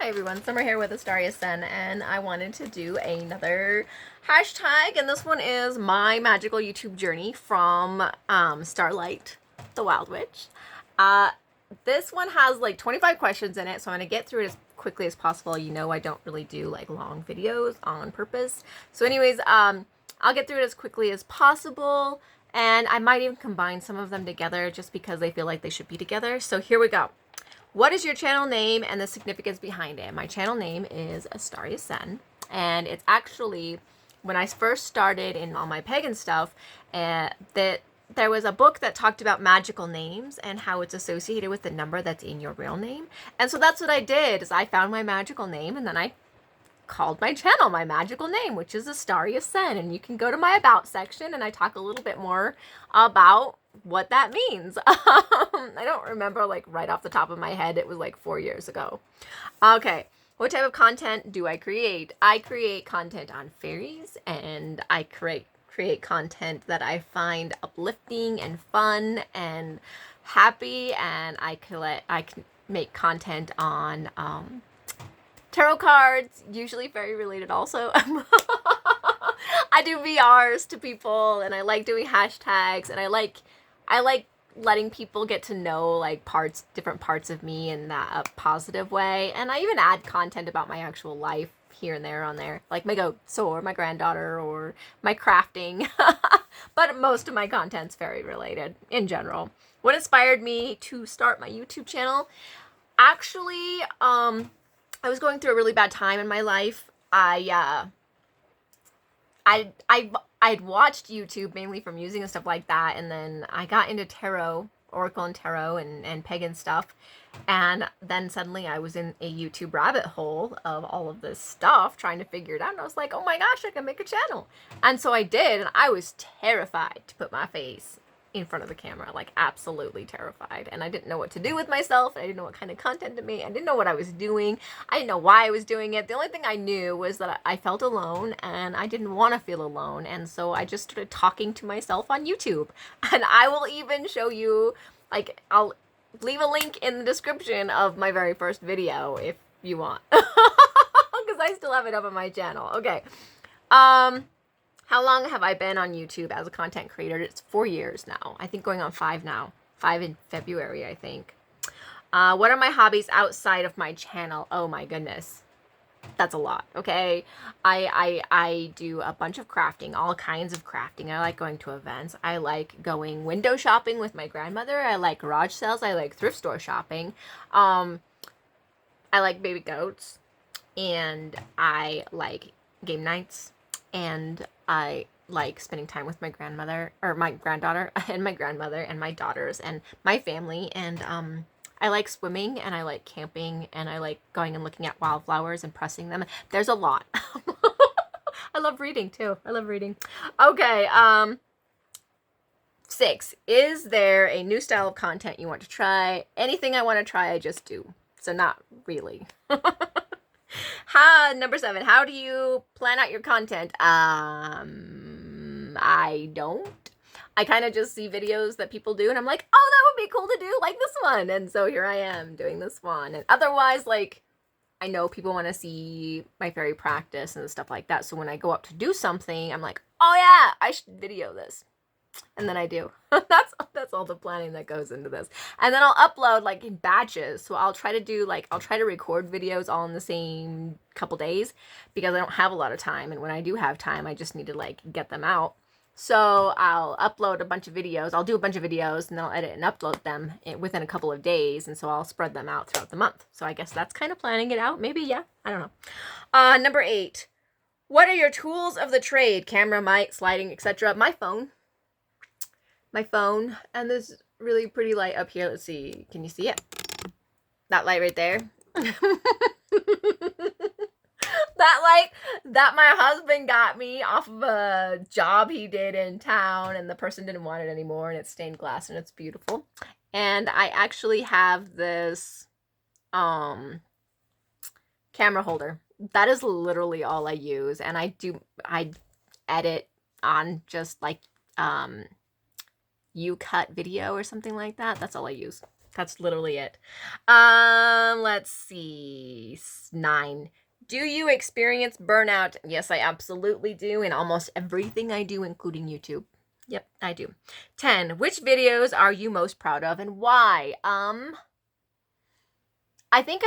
Hi everyone, Summer here with Astaria Sen, and I wanted to do another hashtag, and this one is my magical YouTube journey from Starlight, the Wild Witch. This one has like 25 questions in it, so I'm going to get through it as quickly as possible. You know I don't really do like long videos on purpose. So anyways, I'll get through it as quickly as possible, and I might even combine some of them together just because they feel like they should be together. So here we go. What is your channel name and the significance behind it? My channel name is Astaria Sen, and it's actually, when I first started in all my pagan stuff, that there was a book that talked about magical names and how it's associated with the number that's in your real name. And so that's what I did, is I found my magical name, and then I called my channel my magical name, which is Astaria Sen. And you can go to my about section and I talk a little bit more about what that means. I don't remember like right off the top of my head. It was like 4 years ago. Okay. What type of content do I create? I create content on fairies, and I create content that I find uplifting and fun and happy, and I can make content on tarot cards, usually fairy related also. I do VRs to people, and I like doing hashtags, and I like letting people get to know like different parts of me in that positive way. And I even add content about my actual life here and there on there, like my goats or my granddaughter or my crafting. But most of my content's fairy related in general. What inspired me to start my YouTube channel? Actually, I was going through a really bad time in my life. I'd watched YouTube mainly for music and stuff like that, and then I got into tarot, oracle and tarot, and pagan stuff, and then suddenly I was in a YouTube rabbit hole of all of this stuff, trying to figure it out, and I was like, oh my gosh, I can make a channel. And so I did, and I was terrified to put my face in front of the camera, like absolutely terrified, and I didn't know what to do with myself. I didn't know what kind of content to make. I didn't know what I was doing. I didn't know why I was doing it. The only thing I knew was that I felt alone, and I didn't want to feel alone, and so I just started talking to myself on YouTube. And I will even show you, like, I'll leave a link in the description of my very first video if you want, because I still have it up on my channel. Okay. How long have I been on YouTube as a content creator? It's 4 years now. I think going on 5 now. 5 in February, I think. What are my hobbies outside of my channel? Oh my goodness. That's a lot, okay? I do a bunch of crafting, all kinds of crafting. I like going to events. I like going window shopping with my grandmother. I like garage sales. I like thrift store shopping. I like baby goats. And I like game nights. And I like spending time with my grandmother, or my granddaughter, and my grandmother, and my daughters, and my family. And I like swimming, and I like camping, and I like going and looking at wildflowers and pressing them. There's a lot. I love reading too. I love reading. Okay. 6. Is there a new style of content you want to try? Anything I want to try, I just do. So not really. Number 7, how do you plan out your content? I don't. I kind of just see videos that people do, and I'm like, oh, that would be cool to do, like this one. And so here I am doing this one. And otherwise, like, I know people want to see my fairy practice and stuff like that. So when I go up to do something, I'm like, oh yeah, I should video this. And then I do. That's all the planning that goes into this. And then I'll upload like in batches. So I'll try to record videos all in the same couple days, because I don't have a lot of time. And when I do have time, I just need to like get them out. So I'll upload a bunch of videos. I'll do a bunch of videos, and then I'll edit and upload them within a couple of days. And so I'll spread them out throughout the month. So I guess that's kind of planning it out. Maybe, yeah. I don't know. Number 8. What are your tools of the trade? Camera, mic, sliding, etc. My phone, and this really pretty light up here. Let's see. Can you see it? That light right there. That light that my husband got me off of a job he did in town, and the person didn't want it anymore, and it's stained glass, and it's beautiful. And I actually have this camera holder. That is literally all I use, and I edit on just like you cut video or something like that. That's all I use. That's literally it. Let's see. 9. Do you experience burnout? Yes, I absolutely do in almost everything I do, including YouTube. Yep, I do. 10. Which videos are you most proud of and why? I think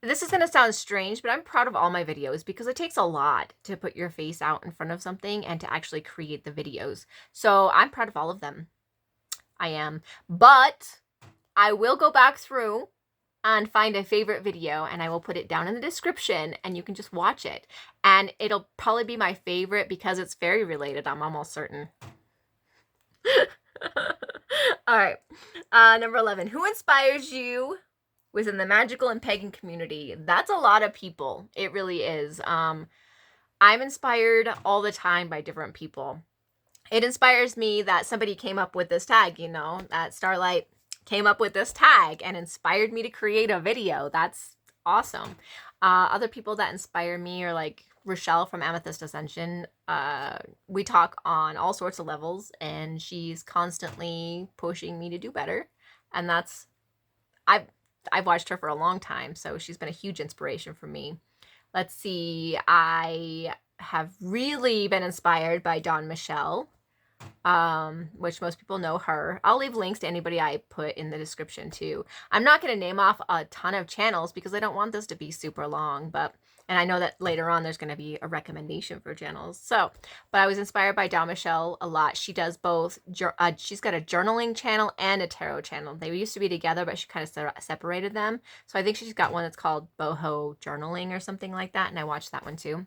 this is going to sound strange, but I'm proud of all my videos because it takes a lot to put your face out in front of something and to actually create the videos. So I'm proud of all of them. I am. But I will go back through and find a favorite video and I will put it down in the description and you can just watch it. And it'll probably be my favorite because it's very related, I'm almost certain. All right. Number 11. Who inspires you within the magical and pagan community? That's a lot of people. It really is. I'm inspired all the time by different people. It inspires me that somebody came up with this tag, you know, that Starlight came up with this tag and inspired me to create a video. That's awesome. Other people that inspire me are like Rochelle from Amethyst Ascension. We talk on all sorts of levels and she's constantly pushing me to do better. And that's, I've watched her for a long time, so she's been a huge inspiration for me. Let's see, I have really been inspired by Dawn Michelle, which most people know her. I'll leave links to anybody I put in the description too. I'm not going to name off a ton of channels because I don't want this to be super long, and I know that later on there's going to be a recommendation for channels. So, but I was inspired by Dawn Michelle a lot. She does both. She's got a journaling channel and a tarot channel. They used to be together, but she kind of separated them. So I think she's got one that's called Boho Journaling or something like that, and I watched that one too.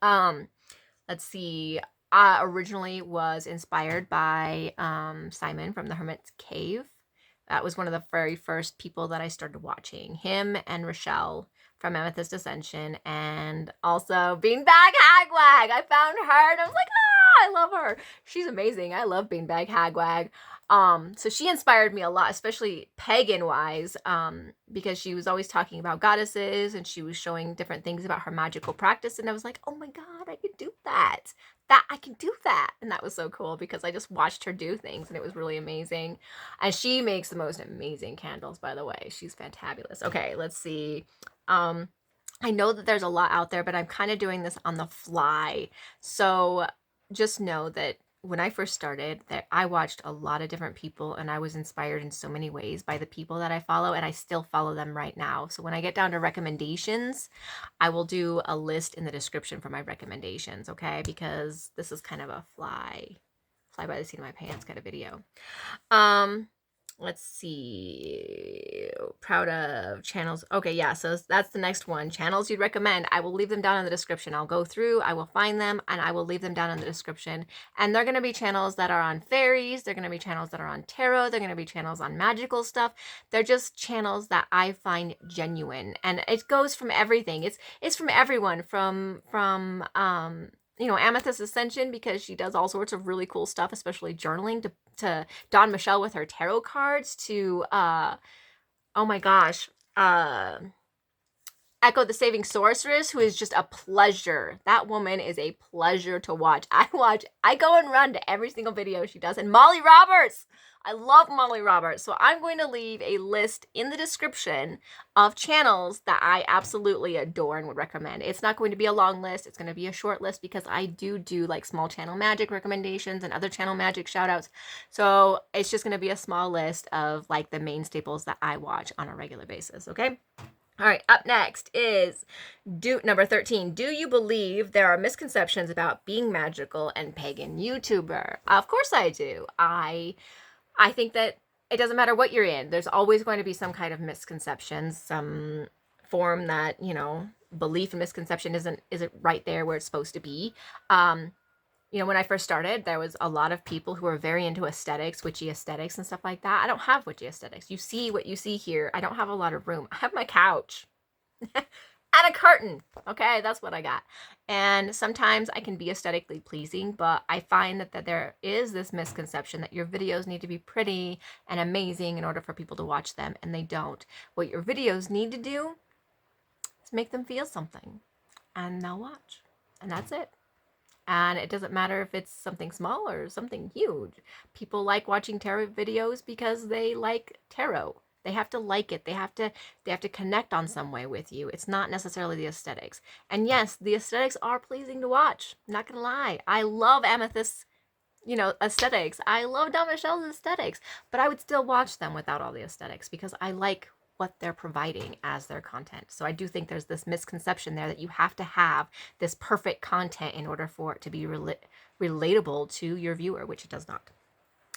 Let's see. I originally was inspired by Simon from the Hermit's Cave. That was one of the very first people that I started watching. Him and Rochelle from Amethyst Ascension, and also Beanbag Hagwag. I found her and I was like, I love her. She's amazing. I love Beanbag Hagwag. So she inspired me a lot, especially pagan wise, because she was always talking about goddesses and she was showing different things about her magical practice. And I was like, oh my God, I could do that. I can do that. And that was so cool because I just watched her do things and it was really amazing. And she makes the most amazing candles, by the way. She's fantabulous. Okay, let's see. I know that there's a lot out there, but I'm kind of doing this on the fly. So just know that when I first started, that I watched a lot of different people and I was inspired in so many ways by the people that I follow, and I still follow them right now. So when I get down to recommendations, I will do a list in the description for my recommendations, okay? Because this is kind of a fly by the seat of my pants kind of video. Let's see. Proud of channels. Okay, yeah, so that's the next one. Channels you'd recommend. I will leave them down in the description. I'll go through, I will find them, and I will leave them down in the description. And they're going to be channels that are on fairies. They're going to be channels that are on tarot. They're going to be channels on magical stuff. They're just channels that I find genuine. And it goes from everything. It's from everyone, from you know, Amethyst Ascension, because she does all sorts of really cool stuff, especially journaling, to Dawn Michelle with her tarot cards, to oh my gosh, Echo the Saving Sorceress, who is just a pleasure. That woman is a pleasure to watch. I go and run to every single video she does. And Molly Roberts, I love Molly Roberts. So I'm going to leave a list in the description of channels that I absolutely adore and would recommend. It's not going to be a long list. It's going to be a short list because I do like small channel magic recommendations and other channel magic shout outs. So it's just going to be a small list of like the main staples that I watch on a regular basis. Okay. All right, up next is number 13. Do you believe there are misconceptions about being magical and pagan YouTuber? Of course I do. I think that it doesn't matter what you're in. There's always going to be some kind of misconceptions, some form that, you know, belief and misconception isn't right there where it's supposed to be. You know, when I first started, there was a lot of people who were very into aesthetics, witchy aesthetics and stuff like that. I don't have witchy aesthetics. You see what you see here. I don't have a lot of room. I have my couch and a curtain. Okay, that's what I got. And sometimes I can be aesthetically pleasing, but I find that there is this misconception that your videos need to be pretty and amazing in order for people to watch them, and they don't. What your videos need to do is make them feel something, and they'll watch. And that's it. And it doesn't matter if it's something small or something huge. People like watching tarot videos because they like tarot. They have to like it. They have to connect on some way with you. It's not necessarily the aesthetics. And yes, the aesthetics are pleasing to watch. I'm not gonna lie. I love Amethyst's, aesthetics. I love Don Michelle's aesthetics, but I would still watch them without all the aesthetics because I like what they're providing as their content. So I do think there's this misconception there that you have to have this perfect content in order for it to be relatable to your viewer, which it does not.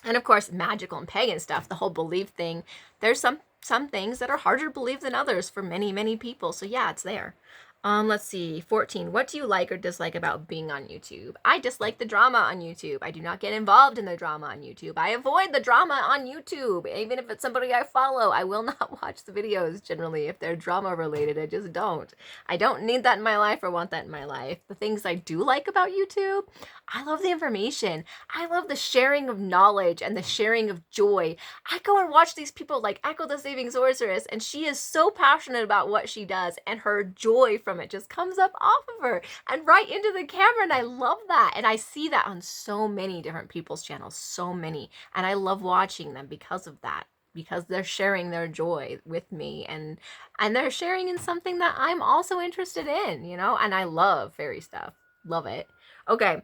And of course, magical and pagan stuff, the whole belief thing, there's some things that are harder to believe than others for many, many people. So yeah, it's there. Let's see, 14. What do you like or dislike about being on YouTube? I dislike the drama on YouTube. I do not get involved in the drama on YouTube. I avoid the drama on YouTube. Even if it's somebody I follow, I will not watch the videos generally if they're drama related. I just don't. I don't need that in my life or want that in my life. The things I do like about YouTube, I love the information. I love the sharing of knowledge and the sharing of joy. I go and watch these people like Echo the Saving Sorceress, and she is so passionate about what she does, and her joy from it just comes up off of her and right into the camera, and I love that. And I see that on so many different people's channels, so many, and I love watching them because of that, because they're sharing their joy with me, and they're sharing in something that I'm also interested in, and I love fairy stuff. Love it. Okay.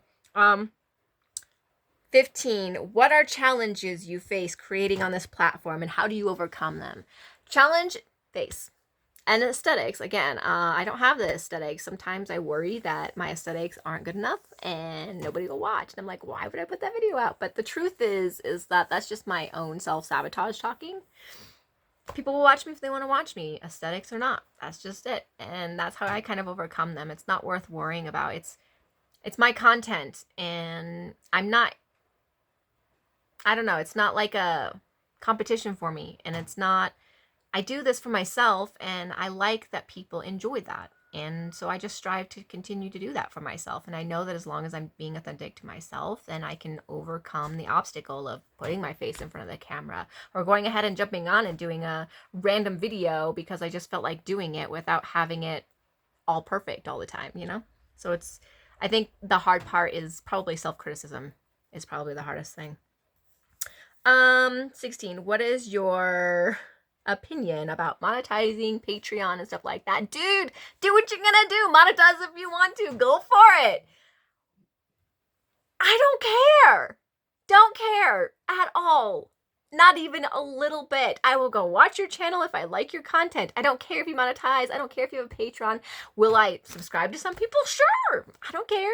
15. What are challenges you face creating on this platform, and how do you overcome them? Challenge face. And aesthetics, again, I don't have the aesthetics. Sometimes I worry that my aesthetics aren't good enough and nobody will watch. And I'm like, why would I put that video out? But the truth is that that's just my own self-sabotage talking. People will watch me if they want to watch me, aesthetics or not. That's just it. And that's how I kind of overcome them. It's not worth worrying about. It's my content, and I don't know, it's not like a competition for me, and it's not, I do this for myself, and I like that people enjoy that. And so I just strive to continue to do that for myself. And I know that as long as I'm being authentic to myself, then I can overcome the obstacle of putting my face in front of the camera or going ahead and jumping on and doing a random video because I just felt like doing it without having it all perfect all the time, So I think the hard part is probably self-criticism is probably the hardest thing. 16. What is your opinion about monetizing Patreon and stuff like that? Dude, do what you're gonna do. Monetize if you want to. Go for it. I don't care. Don't care at all. Not even a little bit. I will go watch your channel if I like your content. I don't care if you monetize. I don't care if you have a Patreon. Will I subscribe to some people? Sure. I don't care.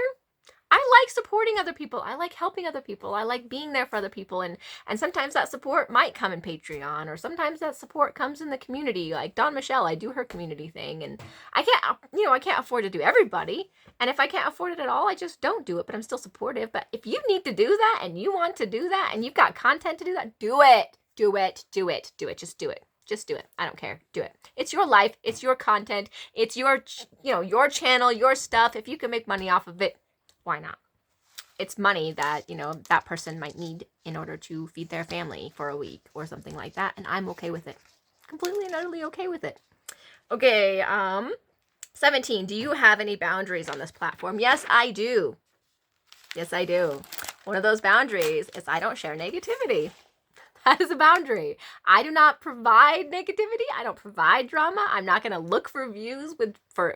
I like supporting other people. I like helping other people. I like being there for other people. And sometimes that support might come in Patreon, or sometimes that support comes in the community. Like Don Michelle, I do her community thing, and I can't afford to do everybody. And if I can't afford it at all, I just don't do it, but I'm still supportive. But if you need to do that and you want to do that and you've got content to do that, do it. Do it. Do it. Do it. Just do it. Just do it. I don't care. Do it. It's your life. It's your content. It's your, your channel, your stuff. If you can make money off of it, why not? It's money that, that person might need in order to feed their family for a week or something like that. And I'm okay with it. Completely and utterly okay with it. Okay. 17. Do you have any boundaries on this platform? Yes, I do. Yes, I do. One of those boundaries is I don't share negativity. That is a boundary. I do not provide negativity. I don't provide drama. I'm not going to look for views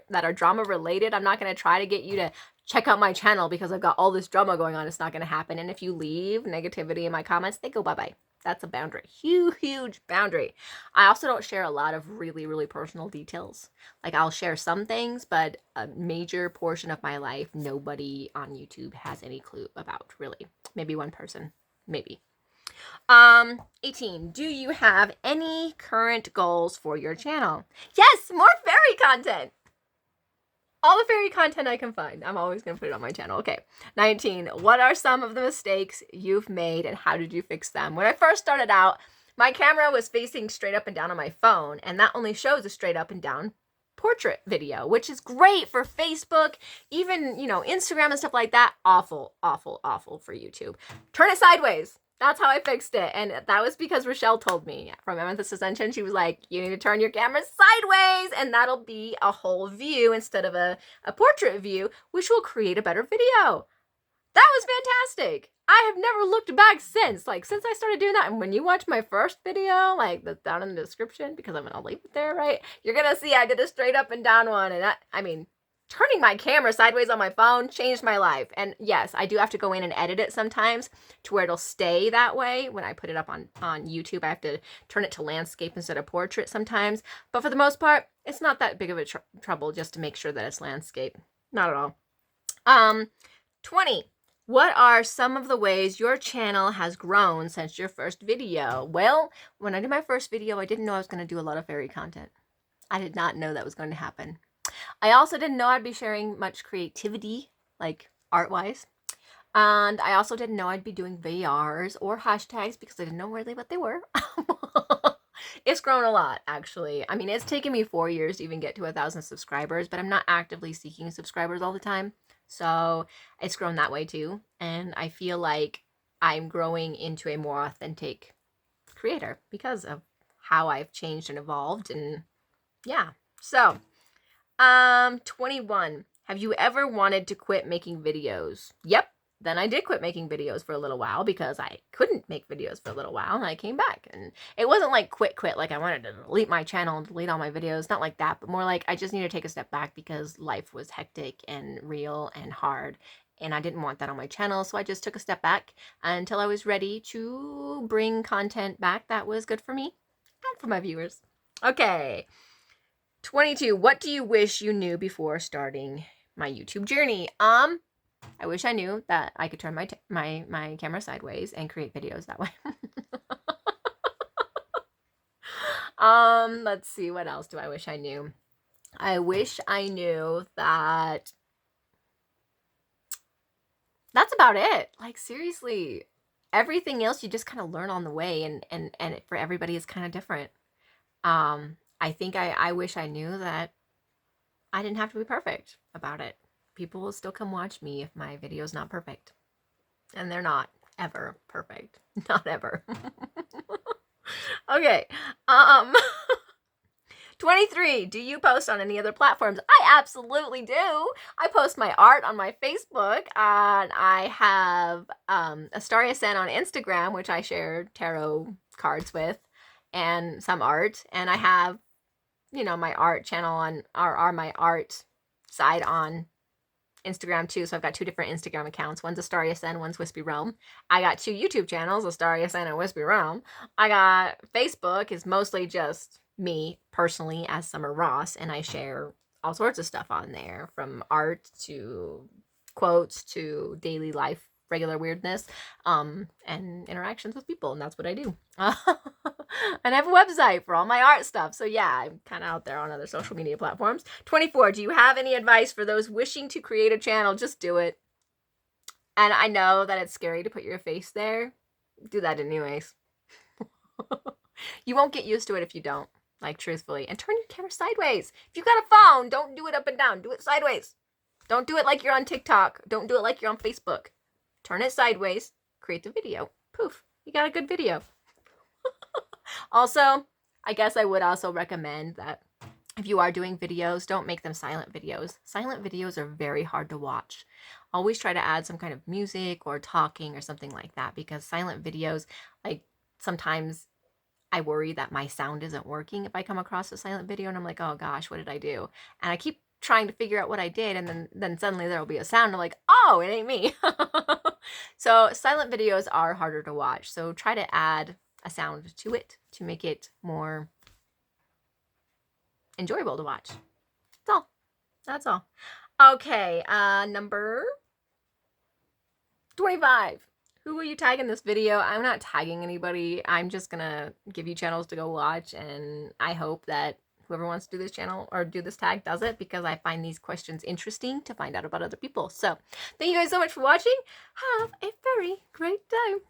that are drama related. I'm not going to try to get you to check out my channel because I've got all this drama going on. It's not going to happen. And if you leave negativity in my comments, they go bye-bye. That's a boundary. Huge, huge boundary. I also don't share a lot of really, really personal details. Like I'll share some things, but a major portion of my life, nobody on YouTube has any clue about, really. Maybe one person. Maybe. 18. Do you have any current goals for your channel? Yes, more fairy content. All the fairy content I can find. I'm always going to put it on my channel. Okay. 19. What are some of the mistakes you've made and how did you fix them? When I first started out, my camera was facing straight up and down on my phone, and that only shows a straight up and down portrait video, which is great for Facebook, even, Instagram and stuff like that. Awful, awful, awful for YouTube. Turn it sideways. That's how I fixed it. And that was because Rochelle told me from Amethyst Ascension. She was like, you need to turn your camera sideways and that'll be a whole view instead of a portrait view, which will create a better video. That was fantastic. I have never looked back since. Like, since I started doing that. And when you watch my first video, like, that's down in the description, because I'm going to leave it there, right? You're going to see I did a straight up and down one. And I mean, turning my camera sideways on my phone changed my life. And yes, I do have to go in and edit it sometimes to where it'll stay that way. When I put it up on YouTube, I have to turn it to landscape instead of portrait sometimes. But for the most part, it's not that big of a trouble just to make sure that it's landscape. Not at all. 20. What are some of the ways your channel has grown since your first video? Well, when I did my first video, I didn't know I was going to do a lot of fairy content. I did not know that was going to happen. I also didn't know I'd be sharing much creativity, like art-wise. And I also didn't know I'd be doing VRs or hashtags because I didn't know really what they were. It's grown a lot, actually. I mean, it's taken me 4 years to even get to 1,000 subscribers, but I'm not actively seeking subscribers all the time. So it's grown that way too. And I feel like I'm growing into a more authentic creator because of how I've changed and evolved. And yeah. So, 21. Have you ever wanted to quit making videos? Yep. Then I did quit making videos for a little while because I couldn't make videos for a little while, and I came back. And it wasn't like quit, like I wanted to delete my channel and delete all my videos. Not like that, but more like I just needed to take a step back because life was hectic and real and hard. And I didn't want that on my channel, so I just took a step back until I was ready to bring content back that was good for me and for my viewers. Okay. 22. What do you wish you knew before starting my YouTube journey? I wish I knew that I could turn my camera sideways and create videos that way. Let's see, what else do I wish I knew? I wish I knew that that's about it. Like, seriously, everything else you just kind of learn on the way, and for everybody is kind of different. I think I wish I knew that I didn't have to be perfect about it. People will still come watch me if my video's not perfect. And they're not ever perfect. Not ever. Okay. 23. Do you post on any other platforms? I absolutely do. I post my art on my Facebook, and I have Astaria Sen on Instagram, which I share tarot cards with, and some art. And I have, you know, my art channel on, or my art side on Instagram too. So I've got 2 different Instagram accounts. One's Astaria Sen, one's Wispy Realm. I got 2 YouTube channels, Astaria Sen and Wispy Realm. I got Facebook is mostly just me personally as Summer Ross, and I share all sorts of stuff on there, from art to quotes to daily life, regular weirdness, and interactions with people, and that's what I do. And I have a website for all my art stuff. So yeah, I'm kind of out there on other social media platforms. 24. Do you have any advice for those wishing to create a channel? Just do it. And I know that it's scary to put your face there. Do that anyways. You won't get used to it if you don't. Like, truthfully. And turn your camera sideways. If you've got a phone, don't do it up and down. Do it sideways. Don't do it like you're on TikTok. Don't do it like you're on Facebook. Turn it sideways. Create the video. Poof. You got a good video. Also, I guess I would also recommend that if you are doing videos, don't make them silent videos. Silent videos are very hard to watch. Always try to add some kind of music or talking or something like that, because silent videos, like, sometimes I worry that my sound isn't working if I come across a silent video and I'm like, oh gosh, what did I do? And I keep trying to figure out what I did, and then suddenly there'll be a sound and I'm like, oh, it ain't me. So silent videos are harder to watch. So try to add a sound to it to make it more enjoyable to watch. That's all. That's all. Okay, number 25. Who will you tag in this video? I'm not tagging anybody. I'm just gonna give you channels to go watch, and I hope that whoever wants to do this channel or do this tag does it, because I find these questions interesting to find out about other people. So thank you guys so much for watching. Have a very great day.